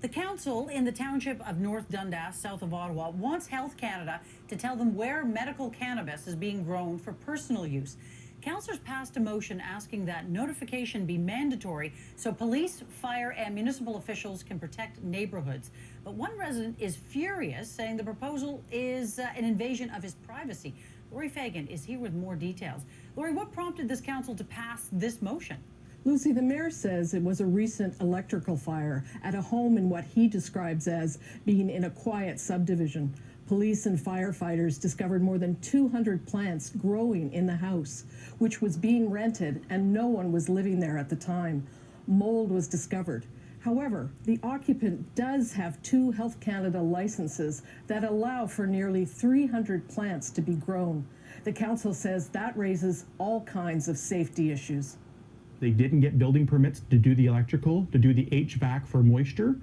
The council in the township of North Dundas, south of Ottawa, wants Health Canada to tell them where medical cannabis is being grown for personal use. Councillors passed a motion asking that notification be mandatory so police, fire, and municipal officials can protect neighborhoods. But one resident is furious, saying the proposal is an invasion of his privacy. Lori Fagan is here with more details. Lori, what prompted this council to pass this motion? Lucy, the mayor says it was a recent electrical fire at a home in what he describes as being in a quiet subdivision. Police and firefighters discovered more than 200 plants growing in the house, which was being rented and no one was living there at the time. Mold was discovered. However, the occupant does have 2 Health Canada licenses that allow for nearly 300 plants to be grown. The council says that raises all kinds of safety issues. They didn't get building permits to do the electrical, to do the HVAC for moisture,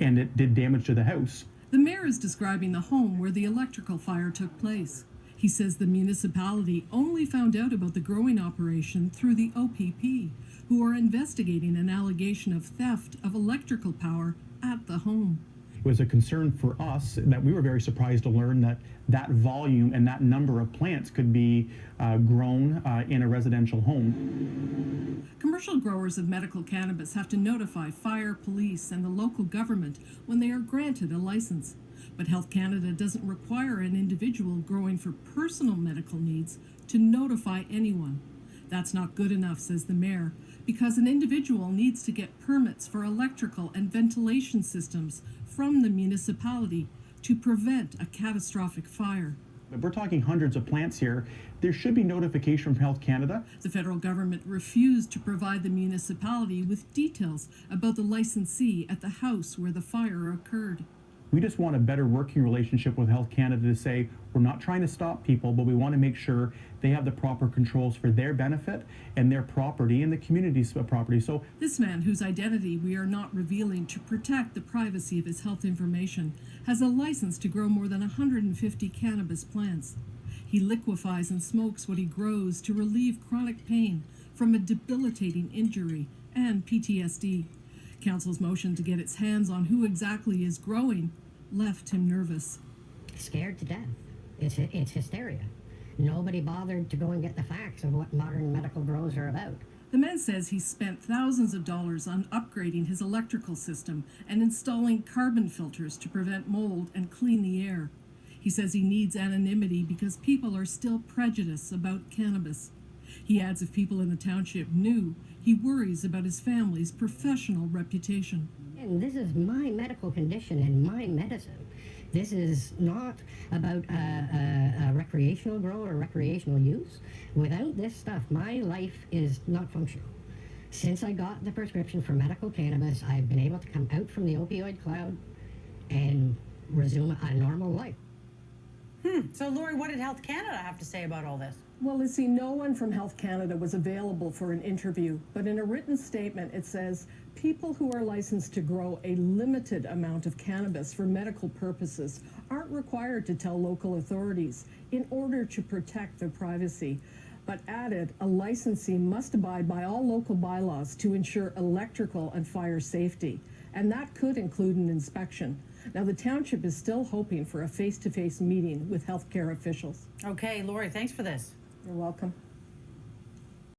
and it did damage to the house. The mayor is describing the home where the electrical fire took place. He says the municipality only found out about the growing operation through the OPP, who are investigating an allegation of theft of electrical power at the home. It was a concern for us that we were very surprised to learn that that volume and that number of plants could be grown in a residential home. Commercial growers of medical cannabis have to notify fire, police, and the local government when they are granted a license. But Health Canada doesn't require an individual growing for personal medical needs to notify anyone. That's not good enough, says the mayor, because an individual needs to get permits for electrical and ventilation systems from the municipality to prevent a catastrophic fire. If we're talking hundreds of plants here, there should be notification from Health Canada. The federal government refused to provide the municipality with details about the licensee at the house where the fire occurred. We just want a better working relationship with Health Canada to say, we're not trying to stop people, but we want to make sure they have the proper controls for their benefit and their property and the community's property. So this man, whose identity we are not revealing to protect the privacy of his health information, has a license to grow more than 150 cannabis plants. He liquefies and smokes what he grows to relieve chronic pain from a debilitating injury and PTSD. Council's motion to get its hands on who exactly is growing left him nervous. Scared to death. It's hysteria. Nobody bothered to go and get the facts of what modern medical grows are about. The man says he's spent thousands of dollars on upgrading his electrical system and installing carbon filters to prevent mold and clean the air. He says he needs anonymity because people are still prejudiced about cannabis. He adds if people in the township knew, he worries about his family's professional reputation. And this is my medical condition and my medicine. This is not about a recreational grow or recreational use. Without this stuff, my life is not functional. Since I got the prescription for medical cannabis, I've been able to come out from the opioid cloud and resume a normal life. So, Lori, what did Health Canada have to say about all this? Well, Lizzie, no one from Health Canada was available for an interview, but in a written statement it says people who are licensed to grow a limited amount of cannabis for medical purposes aren't required to tell local authorities in order to protect their privacy, but added a licensee must abide by all local bylaws to ensure electrical and fire safety, and that could include an inspection. Now, the township is still hoping for a face-to-face meeting with healthcare officials. Okay, Lori, thanks for this. You're welcome.